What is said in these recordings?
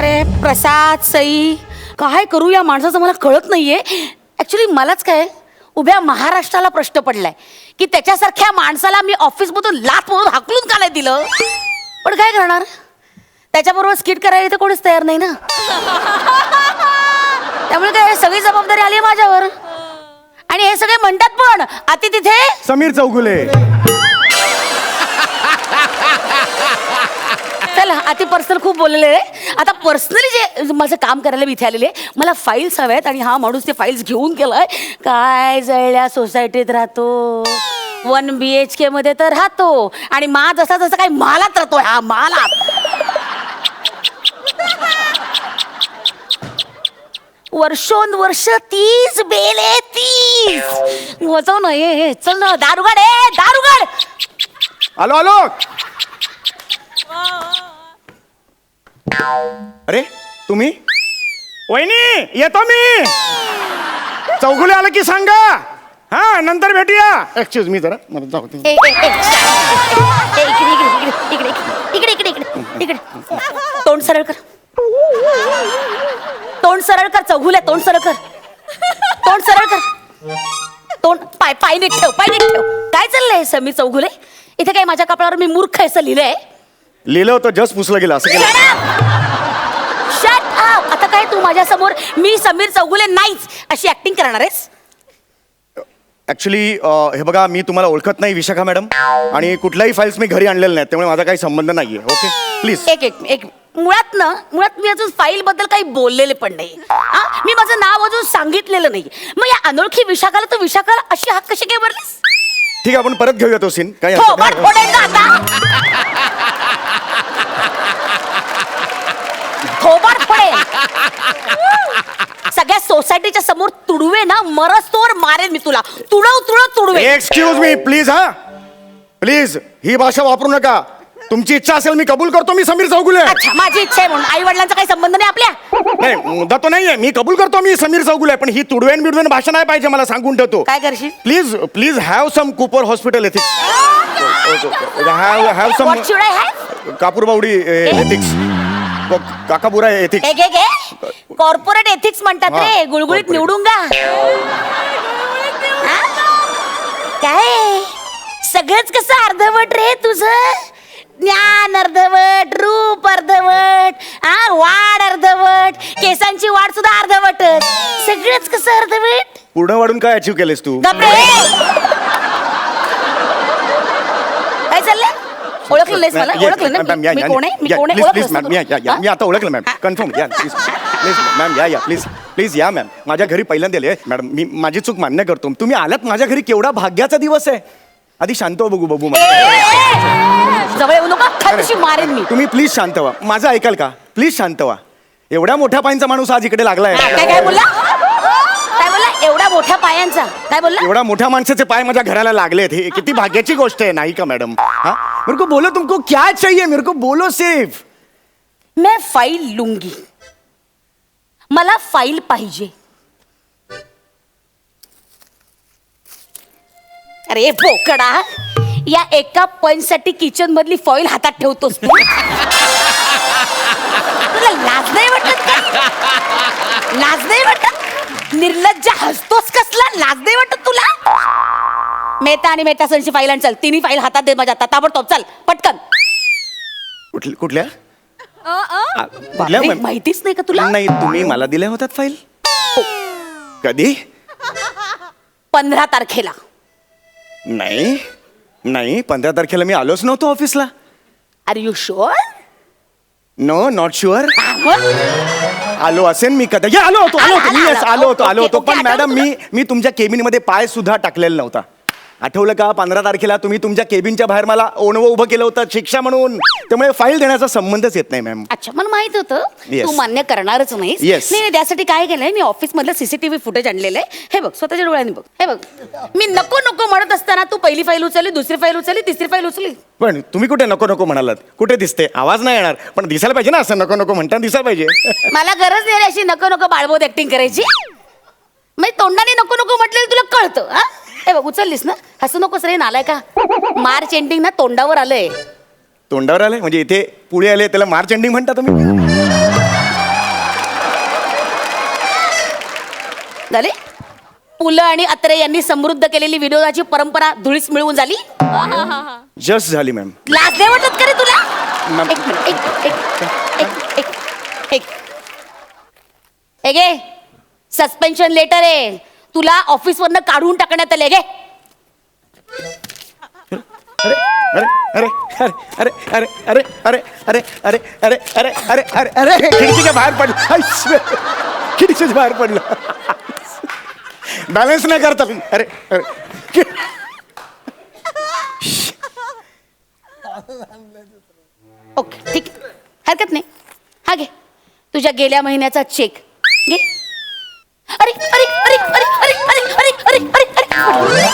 अरे प्रसाद सई काय करू या माणसाचं मला कळत नाहीये. ऍक्च्युली मलाच काय उभ्या महाराष्ट्राला प्रश्न पडलाय की त्याच्यासारख्या माणसाला मी ऑफिसमधून लाथ म्हणून हाकलून का नाही दिलं. पण काय करणार, त्याच्याबरोबर स्किट करायला तर कोणीच तयार नाही ना. त्यामुळे काय सगळी जबाबदारी आली माझ्यावर. आणि हे सगळे म्हणतात पण अति तिथे समीर चौगुले. चला अति पर्सनल खूप बोललेले आहे. आता पर्सनली जे माझं काम करायला मी इथे आलेले मला फाईल्स हव्यात आणि हा माणूस ते फाईल्स घेऊन गेलाय. काय जळल्या सोसायटीत राहतो, 1 BHK मध्ये तर राहतो आणि मा जसा जसा काही मालात राहतोय हा मालात. वर्षोनवर्ष 30 बेले 30 वचव ना. हे चल ना दारुगड आहे दारुगड. आलो आलो. अरे तुम्ही वहिनी येतो मी. चौगुले आलं की सांगा. हा नंतर भेटूया. एक्सक्यूज मी जरा मला जाऊ दे. इकडे इकडे इकडे इकडे इकडे तोंड सरळ कर. तोंड सरळ कर चौगुले. तोंड सरळ कर. तोंड सरळ कर. तोंड पाय पाय नीट ठेव. पाय नीट ठेव. काय चाललंय समीर चौगुले? इथे काय माझ्या कपाळावर मी मूर्ख आहे असं लिहिलंय? लिहिलं होतं जस्ट पुसलं गेलं असं केलं. Shut up. आता काय तू माझ्या समोर मी समीर चौगुले नाहीच अशी ऍक्टिंग करणार आहेस? ऍक्च्युली हे बघा मी तुम्हाला ओळखत नाही विशाखा मॅडम आणि कुठल्याही फाईल्स मी घरी आणलेल्या नाहीत त्यामुळे माझा काही संबंध नाहीये. Okay please. एक मुळात मी अजून फाईल बद्दल काही बोललेले पण नाही. मी माझं नाव अजून सांगितलेलं नाही. मग या अनोळखी विशाखाला तू विशाखाला अशी हाक कशी काय भरलीस? ठीक आहे आपण परत घेऊया तो सीन. काय थोबाड फोडेल का आता? थोबाड फोडेल. सगळ्या सोसायटीच्या समोर तुडवे ना मरस्तोवर मारेल मी तुला. तुडवे. Excuse me please. हा प्लीज ही भाषा वापरू नका. तुमची इच्छा असेल मी कबूल करतो मी समीर चौगुले. अच्छा माझी इच्छा आहे म्हणून आई वडिलांचा काही संबंध नाही आपल्या? नाही मुद्दा तो नाहीये. मी कबूल करतो मी समीर चौगुले पण ही तुडवेन बिडवेन भाषा नाही पाहिजे मला सांगून ठेवतो. काय करशील? Please please have some Cooper hospital ethics. Have some What should I have? Kapurbawdi ethics. Kakapura ethics. Corporate ethics म्हणतात रे. गुळगुळीत corporate. निवडून गा. काय सगळंच कसं अर्धवट रे तुझं? ज्ञान अर्धवट, रूप अर्धवट, वाढ अर्धवट, केसांची वाढ सुद्धा अर्धवट. सगळंच कसं अर्धवट? पूर्ण वाढून काय अचीव केलेस तू? गप्रे. काय चाललंय? ओळखलं नाहीस मला? ओळखलं ना मी कोण आहे? मी कोण आहे? प्लीज मॅम मी आता ओळखलं मॅम. कन्फर्म या प्लीज प्लीज मॅम या प्लीज प्लीज या मॅम. माझ्या घरी पहिल्यांदा आले मॅडम. मी माझी चूक मान्य करतो. तुम्ही आलात माझ्या घरी केवढा भाग्याचा दिवस आहे. आधी शांत हो बघू जवळ येऊ नका. खालशी मारेन मी. तुम्ही प्लीज शांत व्हा. माझं ऐकाल का? प्लीज शांत व्हा. एवढ्या मोठ्या पायांचा माणूस आज इकडे लागलाय. काय बोलला? काय बोलला? एवढ्या मोठ्या पायांचा काय बोलला? एवढ्या मोठ्या माणसाचे पाय माझ्या घराला लागलेत. हे किती भाग्याची गोष्ट आहे नाही का मॅडम? हा मेरे को बोलो तुमको क्या चाहिए? मेरे को बोलो सिर्फ. मैं फाईल लूंगी. मला फाईल पाहिजे. अरे बोकडा या एका पॉइंटसाठी किचन मधली फॉईल हातात ठेवतोस तू? तुला लाज नाही वाटत का? लाज नाही वाटत? निर्लज्ज हसतोस कसला? लाज नाही वाटत तुला? मेहता आणि मेहता सनची फाईल आण. चल तिन्ही फाईल हातात दे माझ्या. ताबडतोब चल पटकन. कुठल्या बापरे, माहितीच नाही का तुला? नाही तुम्ही मला दिल्या होत्यात फाईल. कधी? 15 तारखेला. नाही नाही 15 तारखेला मी आलोच नव्हतो ऑफिसला. Are you sure? No not sure. आलो असेल मी कधी. आलो होतो पण मॅडम मी तुमच्या केबिन मध्ये पाय सुद्धा टाकलेला नव्हता. आठवलं का? 15 तारखेला तुम्ही तुमच्या केबिनच्या बाहेर मला ओणवं उभं केलं होतं शिक्षा म्हणून. त्यामुळे फाईल देण्याचा संबंधच येत नाही मॅम. अच्छा मला माहित होतं Yes. तू मान्य करणारच नाहीस. Yes. नाही त्यासाठी काय केलंय मी ऑफिस मधलं CCTV फुटेज आणलेलं आहे. हे बघ स्वतःच्या डोळ्यांनी बघ. हे बघ मी नको नको म्हणत असताना तू पहिली फाईल उचलली, दुसरी फाईल उचलली, तिसरी फाईल उचलली. पण तुम्ही कुठे नको नको म्हणालात? कुठे दिसते? आवाज नाही येणार पण दिसायला पाहिजे ना. असं नको नको म्हणताना दिसायला पाहिजे. मला गरज नाही रे अशी नको नको बाळबोध ऍक्टिंग करायची. मग तोंडाने नको नको म्हटलेलं तुला कळतं. हे बघ उचललीस ना. हसू नकोस रे नालाय का. मार्च एंडिंग ना तोंडावर आलंय. तोंडावर आले म्हणजे इथे पुढे आले त्याला मार्च एंडिंग म्हणता तुम्ही? झाले. पु ल आणि अत्रे यांनी समृद्ध केलेली विनोदाची परंपरा धुळीस मिळवून झाली. जस्ट झाली मॅम. लाज नाही वाटत का रे तुला? मॅम. एक मिनिट, एक घे सस्पेन्शन लेटर आहे, तुला ऑफिस वरनं काढून टाकण्यात आले. घे. अरे अरे अरे अरे अरे अरे अरे अरे अरे अरे अरे अरे अरे अरे खिडकीच्या बाहेर पडलं. खिडकीच्या बाहेर पडलं. बॅलन्स नाही करता. अरे अरे ओके ठीक आहे, हरकत नाही. हा घे तुझ्या गेल्या महिन्याचा चेक घे. अरे अरे अरे अरे अरे अरे अरे अरे अरे अरे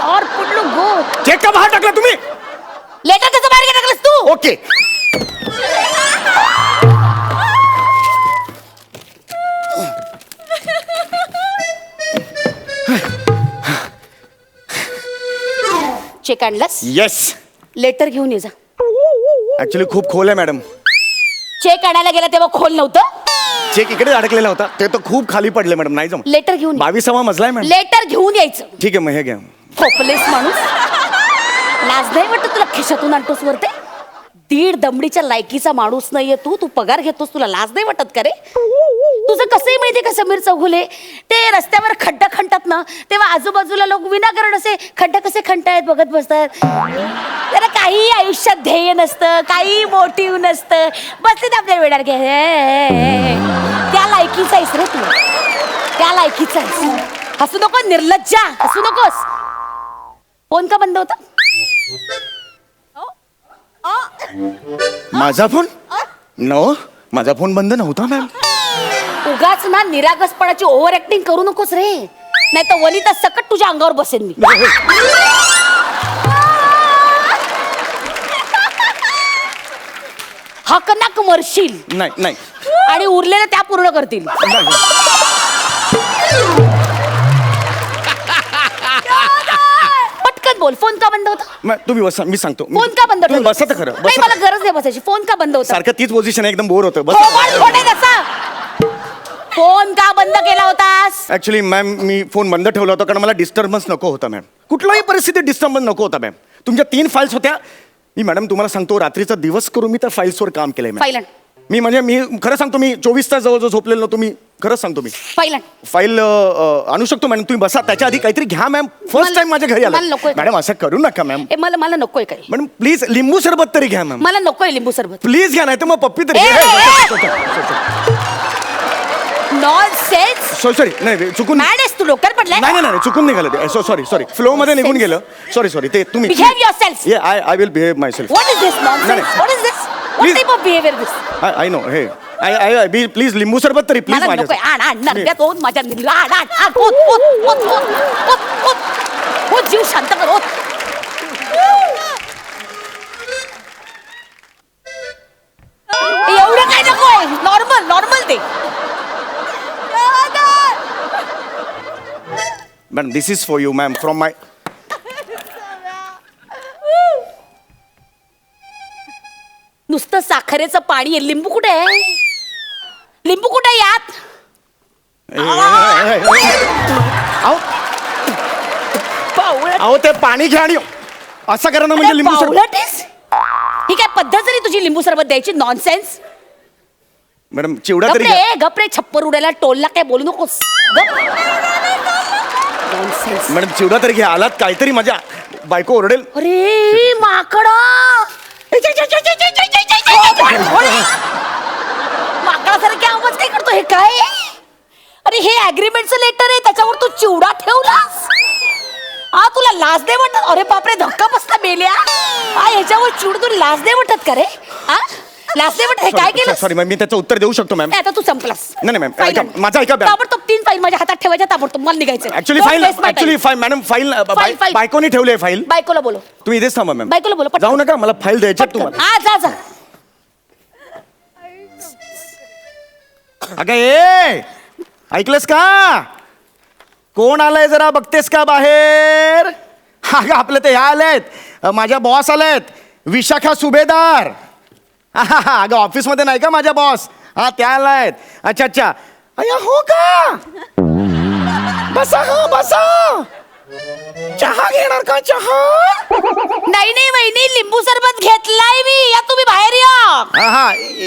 और पडलो गो. चेक का बाहेर टाकला तुम्ही? लेटर कसं बाहेर टाकलंस तू? ओके. चेक आणलास? येस. लेटर घेऊन ये जा. ऍक्च्युली खूप खोल आहे मॅडम. चेक आणायला गेला तेव्हा खोल नव्हतं. चेक इकडे अडकलेला होता, ते तर खूप खाली पडले मॅडम. नाही जम. लेटर घेऊन ये. 22वा मजला आहे मॅडम. लेटर घेऊन यायचं. ठीक आहे मग हे घ्या. खोपलेस माणूस. लाज नाही वाटत तुला? खिशातून आणतोस वरते. 1.5 दमडीच्या लायकीचा माणूस नाहीये तू. तू पगार घेतोस, तुला लाज नाही वाटत का रे? तुझं कसंही माहितीये का समीर चौगुले, ते रस्त्यावर खड्डा खणतात ना, तेव्हा आजूबाजूला लोक विनाकारण असे खड्डा कसे खणतायत बघत बसतात. त्याला काही आयुष्यात ध्येय नसतं, काही मोटिव्ह नसतं, बसलेत आपल्या वेळार घे. त्या लायकीचा आहेस रे तू, त्या लायकीचा आहेस. हसू नको निर्लज्जा, हसू नकोस. फोन का बंद होता? माझा फोन? नो, माझा फोन बंद नव्हता मॅम. उगाच ना निरागसपणाची ओव्हर ऍक्टिंग करू नकोस रे, नाही तर वनिता सकट तुझ्या अंगावर बसेन मी. हक नाक मरशील. नाही नाही आणि उरलेलं त्या पूर्ण करतील. पटकन बोल, फोन का बंद होता? तुम्ही बसा, मी सांगतो. फोन का बंद तुम्ही ठेवला? बसा तर खरं. नाही, बसा. मला गरज नाही बसायची. फोन का बंद होता? सारखं तीच पोझिशन आहे, एकदम बोर होतं. बस. फोन का बंद केला होतास? ऍक्च्युली मॅम मी फोन बंद ठेवला होता कारण मला डिस्टर्बन्स नको होता मॅम. कुठल्याही परिस्थितीत डिस्टर्बन्स नको होता मॅम. तुमच्या 3 फाईल्स होत्या. मी मॅडम तुम्हाला सांगतो, रात्रीचा दिवस करून मी त्या फाईल्सवर काम केलंय मॅम. फाईल आण. मी खरं सांगतो, मी 24 तास जवळ झोपलेलो नव्हतो. मी खरंच सांगतो, मी फाईल आण. फाईल आणू शकतो मॅडम. तुम्ही बसा, त्याच्या आधी काहीतरी घ्या मॅम. फर्स्ट टाइम माझ्या घरी मला आला नकोय. मॅडम. असं करू नका मॅम. मला नकोय काही. मॅडम प्लीज लिंबू सरबत तरी घ्या मॅम. मला नकोय लिंबू सरबत. प्लीज घ्या, नाही तर मग पप्पी तरी. नॉनसेन्स. सॉरी नाही, चुकून. मॅड आहेस तू? डोक्यात पडलाय? नाही नाही चुकून निघालं ते. सॉरी फ्लो मध्ये निघून गेलं. सॉरी ते तुम्ही. Behave yourself. I will behave my self. What is this nonsense? नाही. What is this? What Please. type of behavior this? I know. हे आय प्लीज लिंबू सरबत तरी प्लीज मला नकोय. माझ्या. आण नरड्यात ओत माझ्या. आण. ओत जीव शांत कर. ओत. एवढं काय नकोय. नॉर्मल ते. Madam this is for you ma'am from my. नुसतं साखरेचं पाणी आहे. लिंबू कुठे आहे? लिंबू कुठे आहे यात? अहो ते पाणी घ्या आणि असं करा ना, म्हणजे लिंबू सरबत. पावलट आहेस? ही काय पद्धत झाली तुझी लिंबू सरबत द्यायची? नॉनसेन्स. मॅडम चिवडा तरी घ्या. गपरे छप्पर उडायला टोलला काय बोलू नकोस. नॉनसेन्स. मॅडम चिवडा तरी घ्या. आलात काहीतरी माझ्या बायको ओरडेल. अरे माकडा. माकडासारखे आवाज काय करतो? हे काय? अरे हे अग्रीमेंटचं लेटर आहे, त्याच्यावर तू चिवडा ठेवलास. तुला लाज नाही वाटत? अरे बापरे, धक्का बसला मेल्या. ह्याच्यावर चिवडा तुला लाज नाही वाटत का रे? लाज नाही वाटत? हे काय केलं? सॉरी मॅम, मी त्याचं उत्तर देऊ शकतो मॅम. आता तू संपलास. नाही मॅम, माझा ऐका. ताबडतोब 3 फाईल माझ्या हातात ठेवायच्या. ताबडतोब मला निघायचं. ऍक्च्युली फाईल मॅडम, फाईल बायकोने ठेवली आहे. फाईल बायकोला बोलो. तुम्ही इथेच थांबा मॅम. बायकोला बोलो. जाऊ नका, मला फाईल द्यायची आहे तुम्हाला. जा. अगं ए, ऐकलंस का? कोण आलंय जरा बघतेस का बाहेर? अगं आपले ते ह्या आलेत, माझ्या बॉस आलेत, विशाखा सुभेदार. अगं ऑफिसमध्ये नाही का माझ्या बॉस? त्या आलायत. अच्छा. अय्या हो का? बसा हा बसा. चहा घेणार का चहा? नाही नाही वहिनी, लिंबू सरबत घेतलाय मी. या तुम्ही बाहेर या.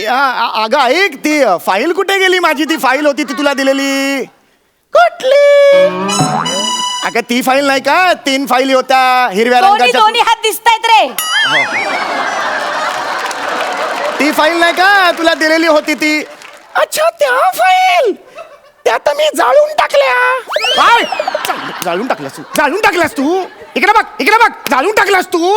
हा अगं ऐक, ती फाईल कुठे गेली माझी? ती फाईल होती ती तुला दिलेली. कुठली? अगं ती फाईल नाही का? 3 फाईली होत्या हिरव्या रंगाच्या. दोन्ही हात दिसतायत रे. ती फाईल नाही का तुला दिलेली होती ती? अच्छा त्या फाईल त्या तर मी जाळून टाकल्या. काय जाळून टाकल्यास तू? जाळून टाकल्यास तू? इकडे बघ जाळून टाकल्यास तू?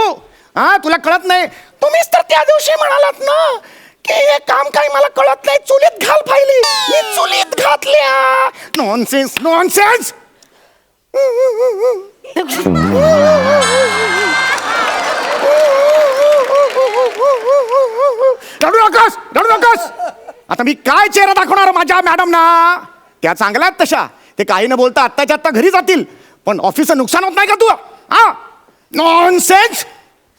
हा तुला कळत नाही? तुम्हीच तर त्या दिवशी म्हणालात ना की हे काम काही मला कळत नाही, चुलीत घाल फाईली. मी चुलीत घातल्या. Nonsense nonsense. रडू नकोस. आता मी काय चेहरा दाखवणार माझ्या मॅडम ना? त्या चांगल्या आहेत तशा, ते काही न बोलता आत्ताच्या आत्ता घरी जातील, पण ऑफिसचं नुकसान होत नाही का तू? हा नॉनसेन्स.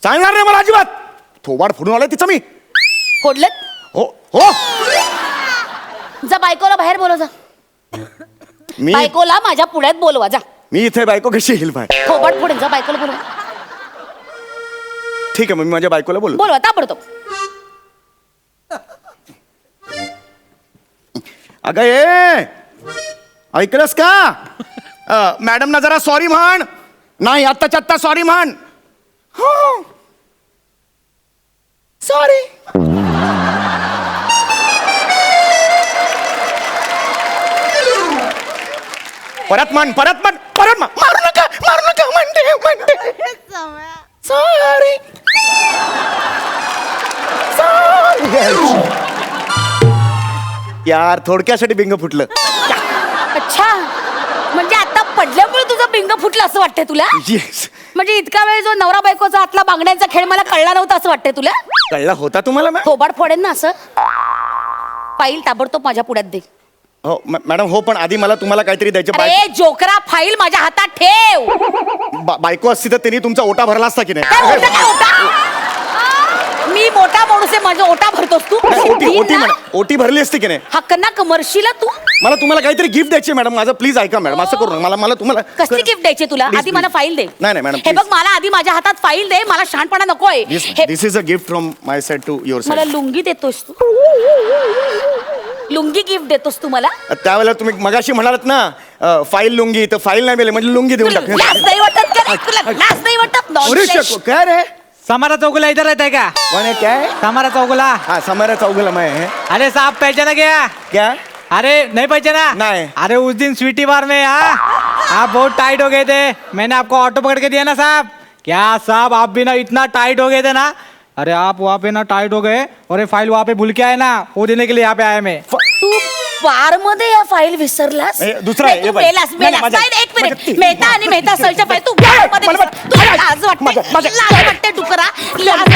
सांगणार नाही मला अजिबात. थोबाड फोडून आलाय तिचं मी. फोडलेत? हो हो. जा बायकोला बाहेर बोलव जा. मी बायकोला माझ्या पुढ्यात बोलवा जा. मी इथे बायको कशी येईल बाहेर? थोबाड फोडेन. जा बायकोला बोलवा. ठीक आहे मग मी माझ्या बायकोला बोलू. बोलवा ताबडतोब. अगं ये ऐकलंस का? मॅडमना जरा सॉरी म्हण. नाही आत्ताच्या आत्ता सॉरी म्हण. हो सॉरी. परत म्हण. मारू नका म्हणते. सॉरी. यार थोडक्यासाठी बिंग फुटलं. अच्छा, म्हणजे आता पडल्यामुळे तुझं बिंग फुटलं असं वाटतंय तुला? येस. म्हणजे इतका वेळ जो नवरा बायकोचा हातला बांगड्यांचा खेळ मला कळला नव्हता असं वाटतंय तुला? कळला होता तुम्हाला मॅम? थोबाड फोडेन ना असं. फाईल ताबडतोब माझ्या पुढ्यात दे. हो मॅडम हो, पण आधी मला तुम्हाला काहीतरी द्यायचं. अरे जोकरा, फाईल माझ्या हातात ठेव. बायको असती तर त्यांनी तुमचा ओटा भरला असता की काय नाही? ओटा, काय ओटा? मी मोठा माणूस आहे, माझा ओटा भरतोस तू? ओटी भरली असती की नाही? हक्क ना कमर्शिला तू. मला तुम्हाला काहीतरी गिफ्ट द्यायची मॅडम. माझं प्लीज ऐका मॅडम, असं करू नका. मला तुम्हाला कसली गिफ्ट द्यायची तुला? Please, आधी मला please. फाईल दे. नाही मॅडम हे बघ, मला आधी माझ्या हातात फाईल दे. मला शहाणपणा नकोय. This is a gift from my side to your मला साइड. लुंगी देतोस तू? लुंगी गिफ्ट देतोस तू मला? त्यावेळेला तुम्ही मगाशी म्हणालात ना फाईल लुंगी, तर फाईल नाही मिळेल म्हणजे लुंगी देऊन टाक. लाज नाही वाटत का रे? तुला लाज नाही वाटत? Nonsense. काय रे? समारा चौगुला इधर रहता है क्या? कौन है? क्या है? समारा चौगुला. हाँ समारा चौगुला मैं है. अरे साहब पहचाना क्या? क्या? अरे नहीं पहचाना? नहीं. अरे उस दिन स्वीटी बार में आप बहुत टाइट हो गए थे. मैंने आपको ऑटो पकड़ के दिया ना साहब. क्या साहब आप भी ना इतना टाइट हो गए थे ना. अरे आप वहाँ पे ना टाइट हो गए और ये फाइल वहाँ पे भूल के आए ना, वो देने के लिए यहाँ पे आया मैं. तू बार मध्ये या फाईल विसरलास? दुसरा आहे, तू हे बघ. मेलास. नाही, माझ्या- एक मिनिट. माझ्या- मेहता आणि मेहता सरच्या फाईल तू बार मध्ये मला- विसर. तुला लाज वाटते? लाज वाटते डुकरा? लाज